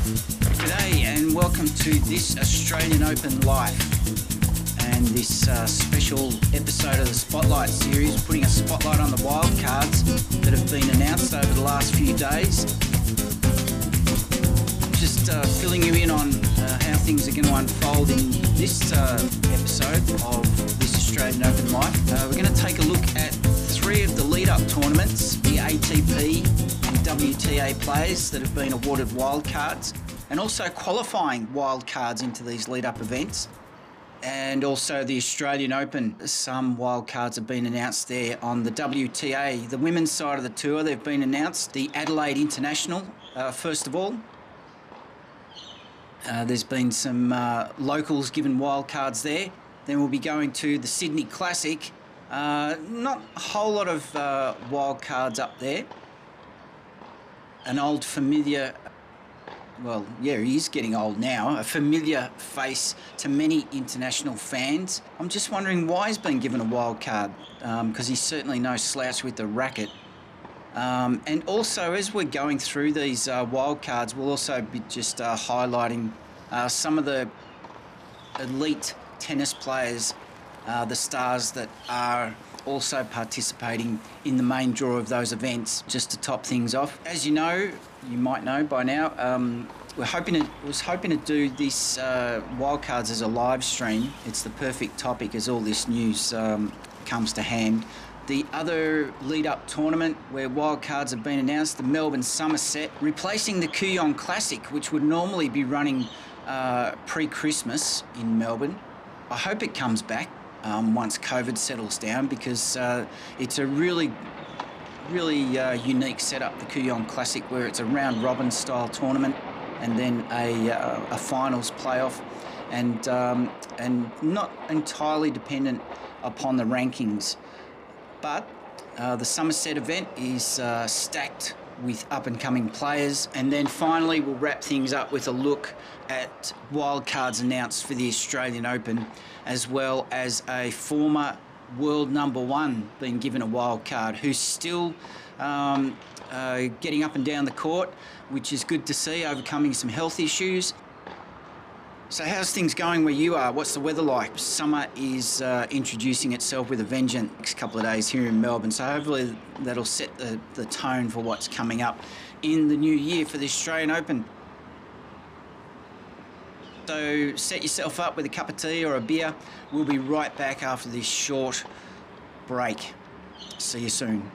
G'day and welcome to this Australian Open Live and this special episode of the Spotlight series, putting a spotlight on the wildcards that have been announced over the last few days. Just filling you in on how things are going to unfold in this episode of this Australian Open Live. We're going to take a look at three of the lead-up tournaments, the ATP and WTA players that have been awarded wildcards, and also qualifying wildcards into these lead-up events. And also the Australian Open. Some wildcards have been announced there on the WTA. The women's side of the tour, they've been announced. The Adelaide International, first of all. There's been some locals given wildcards there. Then we'll be going to the Sydney Classic. Not a whole lot of wildcards up there. An old familiar... Well, yeah, he is getting old now. A familiar face to many international fans. I'm just wondering why he's been given a wild card, because he's certainly no slouch with the racket. And also, as we're going through these wild cards, we'll also be just highlighting some of the elite tennis players, the stars that are also participating in the main draw of those events, just to top things off. As you know, you might know by now, was hoping to do this wildcards as a live stream. It's the perfect topic as all this news comes to hand. The other lead-up tournament where wildcards have been announced, the Melbourne Summer Set, replacing the Kooyong Classic, which would normally be running pre-Christmas in Melbourne. I hope it comes back once COVID settles down, because it's a really unique setup, the Kooyong Classic, where it's a round-robin style tournament and then a finals playoff, and not entirely dependent upon the rankings. But the Summer Set event is stacked with up-and-coming players. And then finally, we'll wrap things up with a look at wildcards announced for the Australian Open, as well as a former world #1 being given a wild card, who's still getting up and down the court, which is good to see, overcoming some health issues. So how's things going where you are? What's the weather like? Summer is introducing itself with a vengeance next couple of days here in Melbourne, so hopefully that'll set the tone for what's coming up in the new year for the Australian Open. So set yourself up with a cup of tea or a beer. We'll be right back after this short break. See you soon.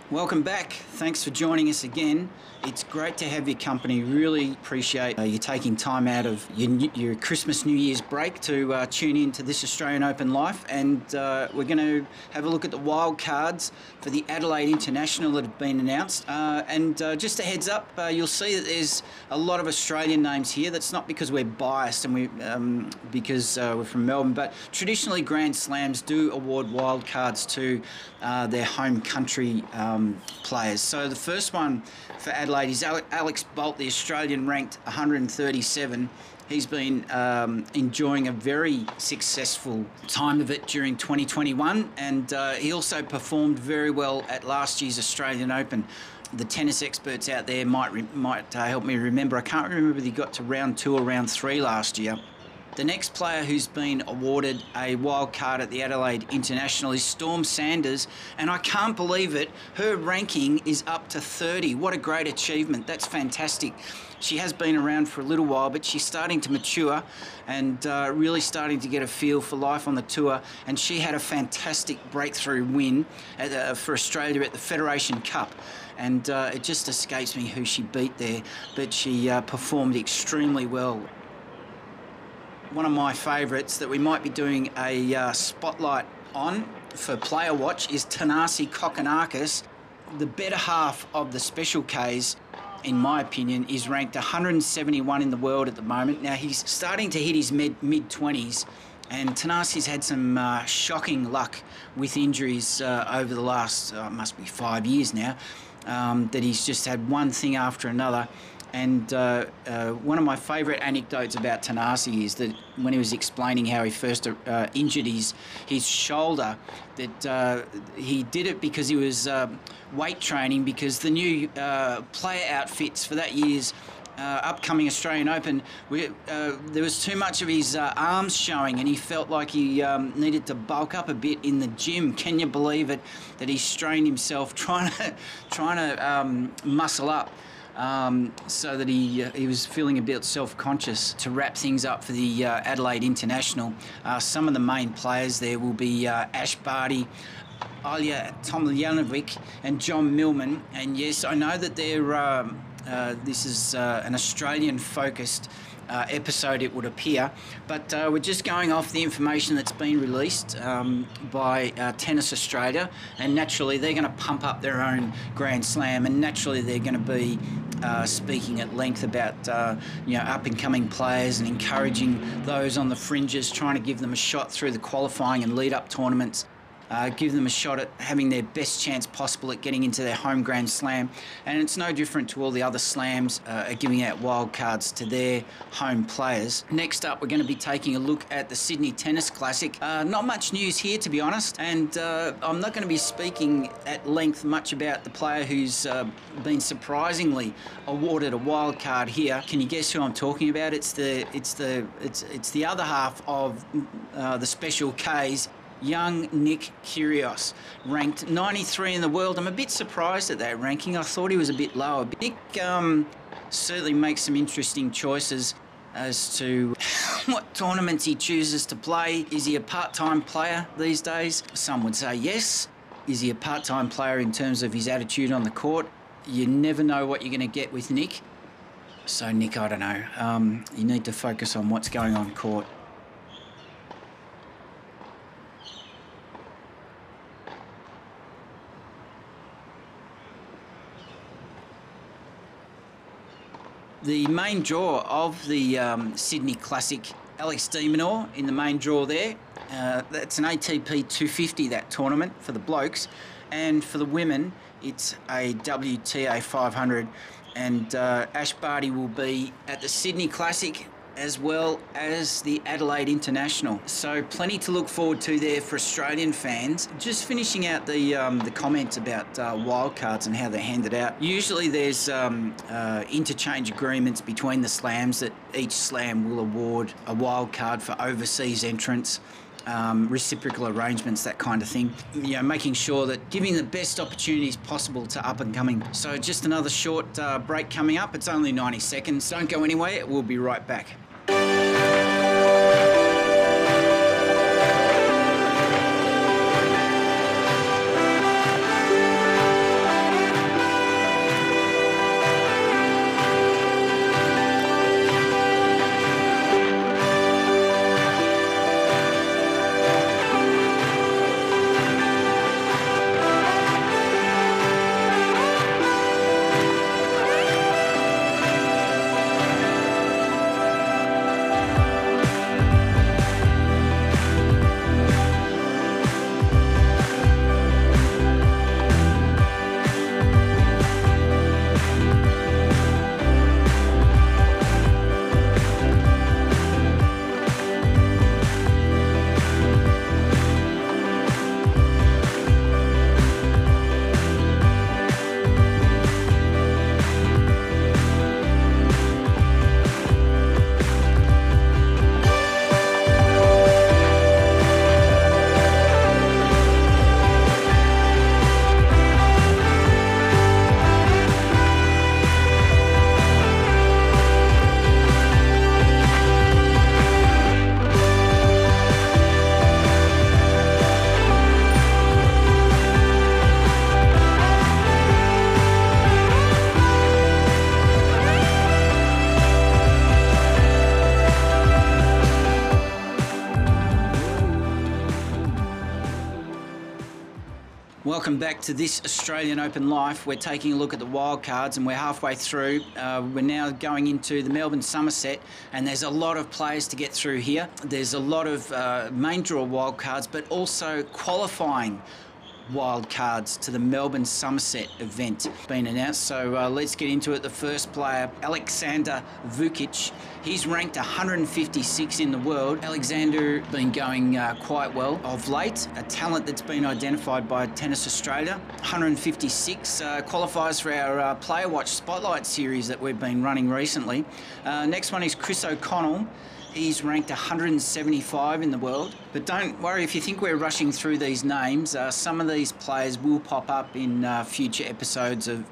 Welcome back. Thanks for joining us again. It's great to have your company. Really appreciate you taking time out of your Christmas, New Year's break to tune in to this Australian Open Live. And we're going to have a look at the wild cards for the Adelaide International that have been announced. And just a heads up, you'll see that there's a lot of Australian names here. That's not because we're biased and because we're from Melbourne, but traditionally Grand Slams do award wild cards to their home country players. So the first one for Adelaide is Alex Bolt, the Australian ranked 137. He's been enjoying a very successful time of it during 2021, and he also performed very well at last year's Australian Open. The tennis experts out there might help me remember. I can't remember whether he got to round 2 or round 3 last year. The next player who's been awarded a wild card at the Adelaide International is Storm Sanders, and I can't believe it, her ranking is up to 30. What a great achievement. That's fantastic. She has been around for a little while, but she's starting to mature and really starting to get a feel for life on the tour, and she had a fantastic breakthrough win for Australia at the Federation Cup. And it just escapes me who she beat there, but she performed extremely well. One of my favourites that we might be doing a spotlight on for Player Watch is Tanasi Kokonakis. The better half of the Special Ks, in my opinion, is ranked 171 in the world at the moment. Now, he's starting to hit his mid-20s, and Tanasi's had some shocking luck with injuries over the last, must be 5 years now, that he's just had one thing after another. And one of my favourite anecdotes about Tanasi is that when he was explaining how he first injured his shoulder, that he did it because he was weight training, because the new player outfits for that year's upcoming Australian Open, there was too much of his arms showing, and he felt like he needed to bulk up a bit in the gym. Can you believe it, that he strained himself trying to muscle up? So that he was feeling a bit self-conscious. To wrap things up for the Adelaide International, some of the main players there will be Ash Barty, Ilya Tomljanovic and John Millman. And yes, I know that this is an Australian-focused episode, it would appear, but we're just going off the information that's been released by Tennis Australia, and naturally they're going to pump up their own Grand Slam, and naturally they're going to be speaking at length about up-and-coming players and encouraging those on the fringes, trying to give them a shot through the qualifying and lead-up tournaments. Give them a shot at having their best chance possible at getting into their home Grand Slam. And it's no different to all the other slams giving out wild cards to their home players. Next up, we're going to be taking a look at the Sydney Tennis Classic. Not much news here, to be honest, and I'm not going to be speaking at length much about the player who's been surprisingly awarded a wild card here. Can you guess who I'm talking about? It's the other half of the Special Ks. Young Nick Kyrgios, ranked 93 in the world. I'm a bit surprised at that ranking. I thought he was a bit lower. Nick certainly makes some interesting choices as to what tournaments he chooses to play. Is he a part-time player these days? Some would say yes. Is he a part-time player in terms of his attitude on the court? You never know what you're going to get with Nick. So Nick, I don't know. You need to focus on what's going on court. The main draw of the Sydney Classic, Alex de Minaur in the main draw there. That's an ATP 250, that tournament, for the blokes. And for the women, it's a WTA 500. And Ash Barty will be at the Sydney Classic as well as the Adelaide International. So plenty to look forward to there for Australian fans. Just finishing out the comments about wildcards and how they're handed out. Usually there's interchange agreements between the slams that each slam will award a wildcard for overseas entrants. Reciprocal arrangements, that kind of thing. Making sure that giving the best opportunities possible to up and coming. So just another short break coming up. It's only 90 seconds. Don't go anywhere. We'll be right back. Welcome back to this Australian Open Life. We're taking a look at the wildcards and we're halfway through. We're now going into the Melbourne Summer Set, and there's a lot of players to get through here. There's a lot of main draw wildcards, but also qualifying wildcards to the Melbourne Summer Set event been announced. So let's get into it. The first player, Alexander Vukic. He's ranked 156 in the world. Alexander been going quite well of late. A talent that's been identified by Tennis Australia. 156 qualifies for our Player Watch Spotlight series that we've been running recently. Next one is Chris O'Connell. He's ranked 175 in the world. But don't worry if you think we're rushing through these names. Some of these players will pop up in future episodes of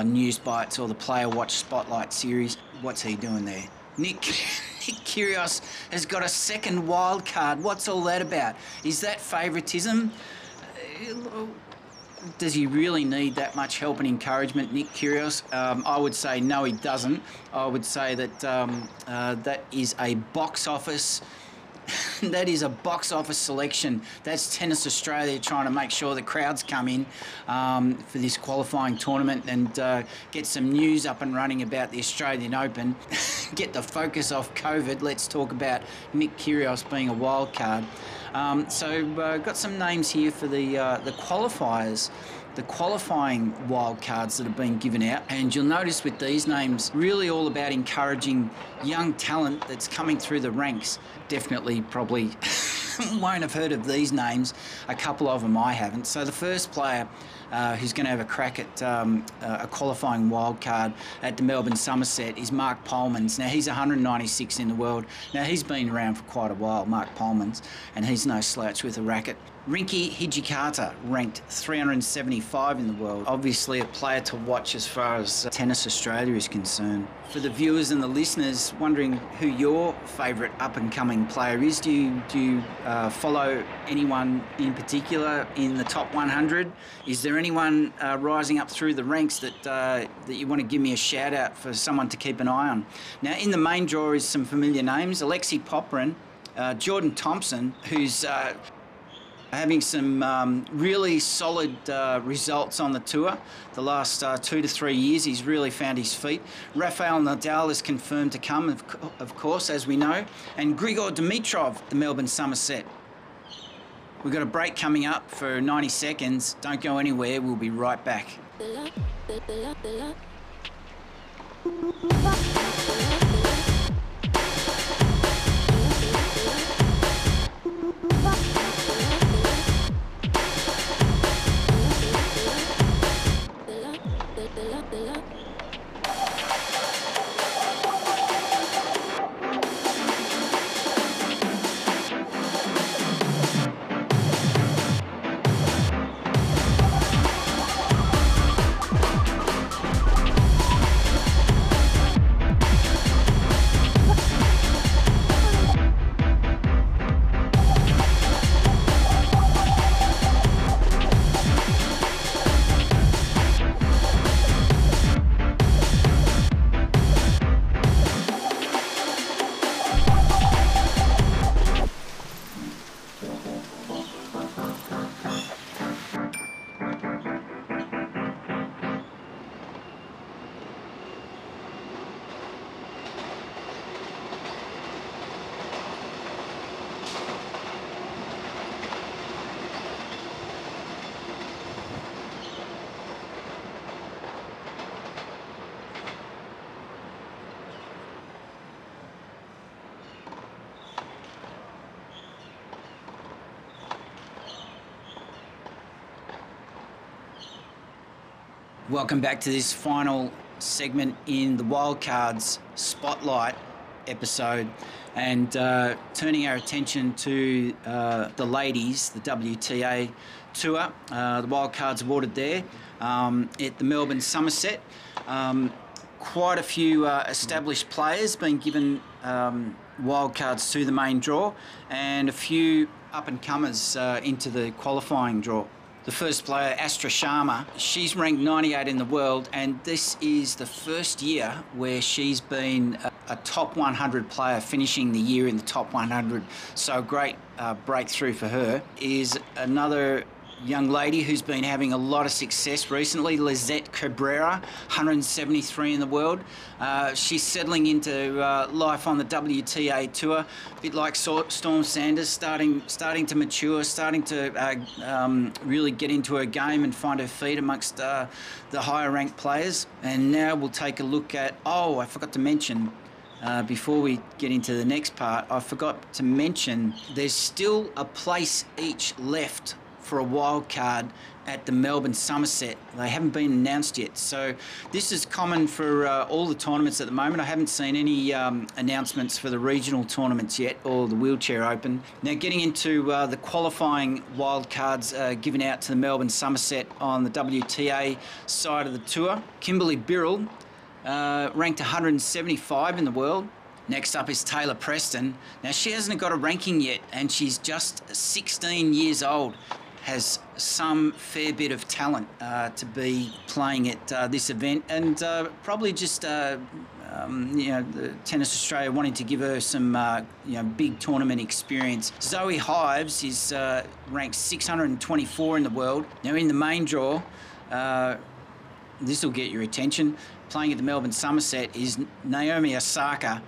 News Bites or the Player Watch Spotlight series. What's he doing there? Nick Kyrgios has got a second wild card. What's all that about? Is that favouritism? Does he really need that much help and encouragement, Nick Kyrgios? I would say no, he doesn't. I would say that that is a box office. That is a box office selection. That's Tennis Australia trying to make sure the crowds come in for this qualifying tournament and get some news up and running about the Australian Open. Get the focus off COVID. Let's talk about Nick Kyrgios being a wild card. Got some names here for the qualifiers, the qualifying wildcards that have been given out. And you'll notice with these names, really all about encouraging young talent that's coming through the ranks. Definitely probably won't have heard of these names. A couple of them I haven't. So the first player who's going to have a crack at a qualifying wildcard at the Melbourne Summer Set is Mark Polmans. Now, he's 196 in the world. Now, he's been around for quite a while, Mark Polmans, and he's no slouch with a racket. Rinky Hijikata, ranked 375 in the world. Obviously a player to watch as far as Tennis Australia is concerned. For the viewers and the listeners wondering who your favourite up-and-coming player is, do you follow anyone in particular in the top 100? Is there anyone rising up through the ranks that you want to give me a shout-out for someone to keep an eye on? Now, in the main draw is some familiar names. Alexei Popyrin, Jordan Thompson, who's having some really solid results on the tour. The last 2 to 3 years, he's really found his feet. Rafael Nadal is confirmed to come, of course, as we know. And Grigor Dimitrov, the Melbourne Summer Set. We've got a break coming up for 90 seconds. Don't go anywhere. We'll be right back. Welcome back to this final segment in the Wildcards Spotlight episode, and turning our attention to the ladies, the WTA Tour. The Wildcards awarded there at the Melbourne Summer Set. Quite a few established players being given wildcards to the main draw, and a few up-and-comers into the qualifying draw. The first player, Astra Sharma, she's ranked 98 in the world, and this is the first year where she's been a top 100 player, finishing the year in the top 100. So a great breakthrough for her. Is another young lady who's been having a lot of success recently, Lizette Cabrera, 173 in the world. She's settling into life on the WTA tour, a bit like Storm Sanders, starting to mature, starting to really get into her game and find her feet amongst the higher ranked players. And now we'll take a look at, I forgot to mention, before we get into the next part, I forgot to mention there's still a place each left for a wild card at the Melbourne Summer Set. They haven't been announced yet. So this is common for all the tournaments at the moment. I haven't seen any announcements for the regional tournaments yet, or the Wheelchair Open. Now getting into the qualifying wild cards given out to the Melbourne Summer Set on the WTA side of the tour. Kimberly Birrell, ranked 175 in the world. Next up is Taylor Preston. Now she hasn't got a ranking yet, and she's just 16 years old. Has some fair bit of talent to be playing at this event, and probably just the Tennis Australia wanting to give her some big tournament experience. Zoe Hives is ranked 624 in the world. Now in the main draw, this will get your attention. Playing at the Melbourne Summer Set is Naomi Osaka,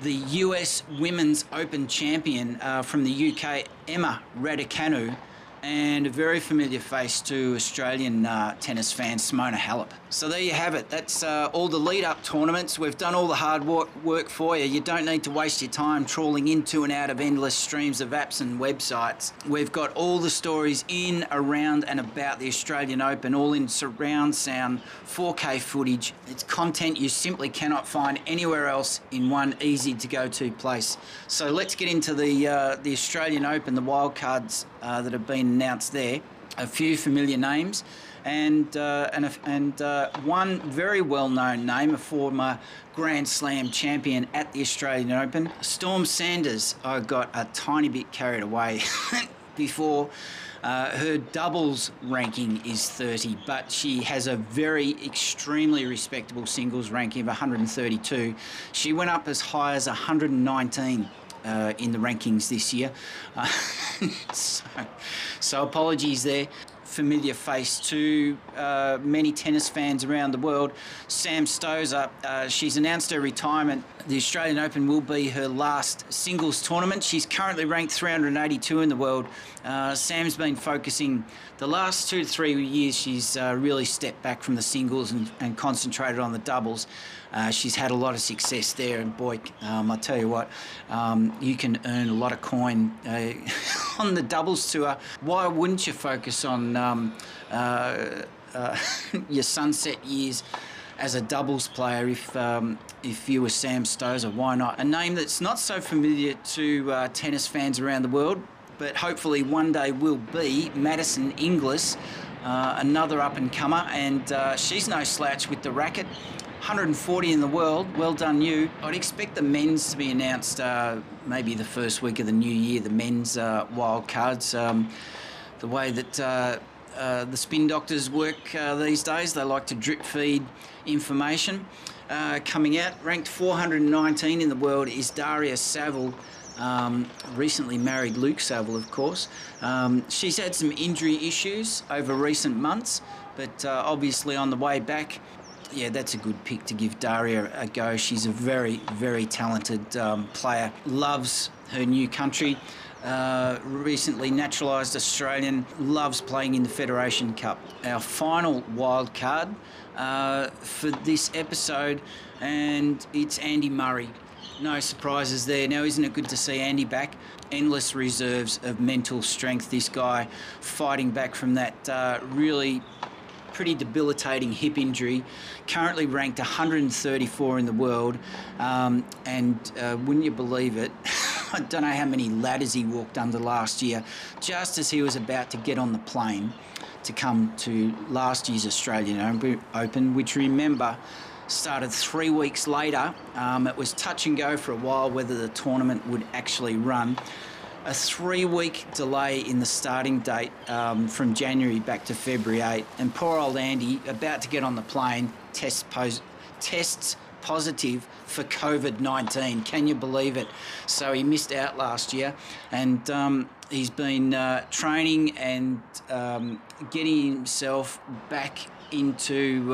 the US Women's Open champion from the UK, Emma Raducanu, and a very familiar face to Australian tennis fans, Simona Halep. So there you have it. That's all the lead-up tournaments. We've done all the hard work for you. You don't need to waste your time trawling into and out of endless streams of apps and websites. We've got all the stories in, around and about the Australian Open, all in surround sound, 4K footage. It's content you simply cannot find anywhere else in one easy-to-go-to place. So let's get into the Australian Open, the wildcards that have been announced there. A few familiar names, and one very well-known name, a former Grand Slam champion at the Australian Open. Storm Sanders, I got a tiny bit carried away before. Her doubles ranking is 30, but she has a very extremely respectable singles ranking of 132. She went up as high as 119 in the rankings this year. So apologies there. Familiar face to many tennis fans around the world. Sam Stosur, she's announced her retirement. The Australian Open will be her last singles tournament. She's currently ranked 382 in the world. Sam's been focusing the last 2 to 3 years. She's really stepped back from the singles and concentrated on the doubles. She's had a lot of success there, and boy, I tell you what, you can earn a lot of coin on the doubles tour. Why wouldn't you focus on your sunset years as a doubles player if you were Sam Stosur? Why not? A name that's not so familiar to tennis fans around the world, but hopefully one day will be Madison Inglis, another up-and-comer, and she's no slouch with the racket. 140 in the world, well done you. I'd expect the men's to be announced maybe the first week of the new year, the men's wild cards. The way that the spin doctors work these days, they like to drip feed information. Coming out, ranked 419 in the world is Daria Saville, recently married Luke Saville, of course. She's had some injury issues over recent months, but obviously on the way back. Yeah, that's a good pick to give Daria a go. She's a very, very talented player. Loves her new country. Recently naturalised Australian. Loves playing in the Federation Cup. Our final wild card for this episode, and it's Andy Murray. No surprises there. Now, isn't it good to see Andy back? Endless reserves of mental strength. This guy fighting back from that really pretty debilitating hip injury, currently ranked 134 in the world, and wouldn't you believe it, I don't know how many ladders he walked under last year, just as he was about to get on the plane to come to last year's Australian Open, which, remember, started 3 weeks later. It was touch and go for a while whether the tournament would actually run. A 3-week delay in the starting date from January back to February 8. And poor old Andy, about to get on the plane, tests positive for COVID-19. Can you believe it? So he missed out last year. And He's been training and getting himself back into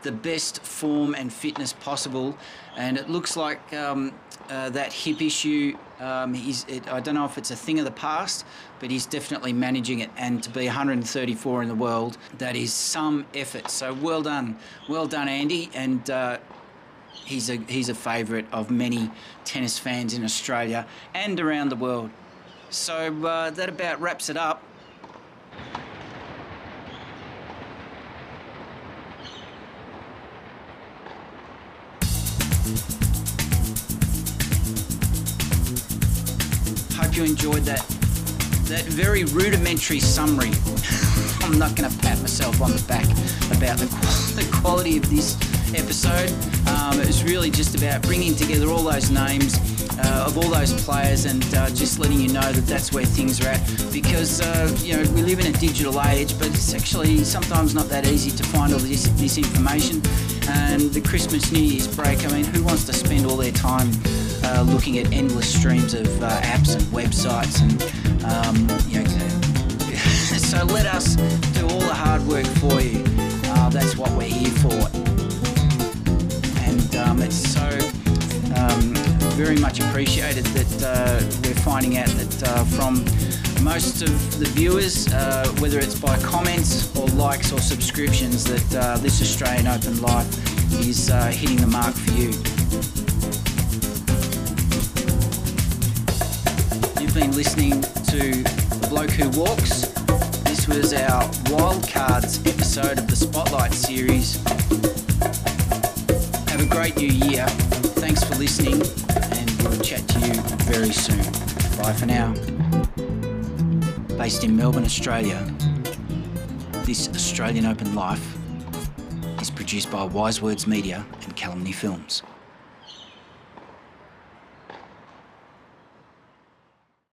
the best form and fitness possible, and it looks like that hip issue, I don't know if it's a thing of the past, but he's definitely managing it, and to be 134 in the world, that is some effort. So well done Andy, and he's a favourite of many tennis fans in Australia and around the world. So that about wraps it up. Hope you enjoyed that very rudimentary summary. I'm not going to pat myself on the back about the quality of this episode. It was really just about bringing together all those names of all those players, and just letting you know that that's where things are at, because we live in a digital age, but it's actually sometimes not that easy to find all this information. And the Christmas New Year's break, I mean, who wants to spend all their time looking at endless streams of apps and websites, and so let us do all the hard work for you. That's what we're here for, and it's so very much appreciated that we're finding out that from most of the viewers, whether it's by comments or likes or subscriptions, that this Australian Open Life is hitting the mark for you. You've been listening to The Bloke Who Walks. This was our Wildcards episode of the Spotlight series. Have a great new year. Thanks for listening, and we'll chat to you very soon. Bye for now. Based in Melbourne, Australia, this Australian Open Life is produced by Wise Words Media and Calumny Films.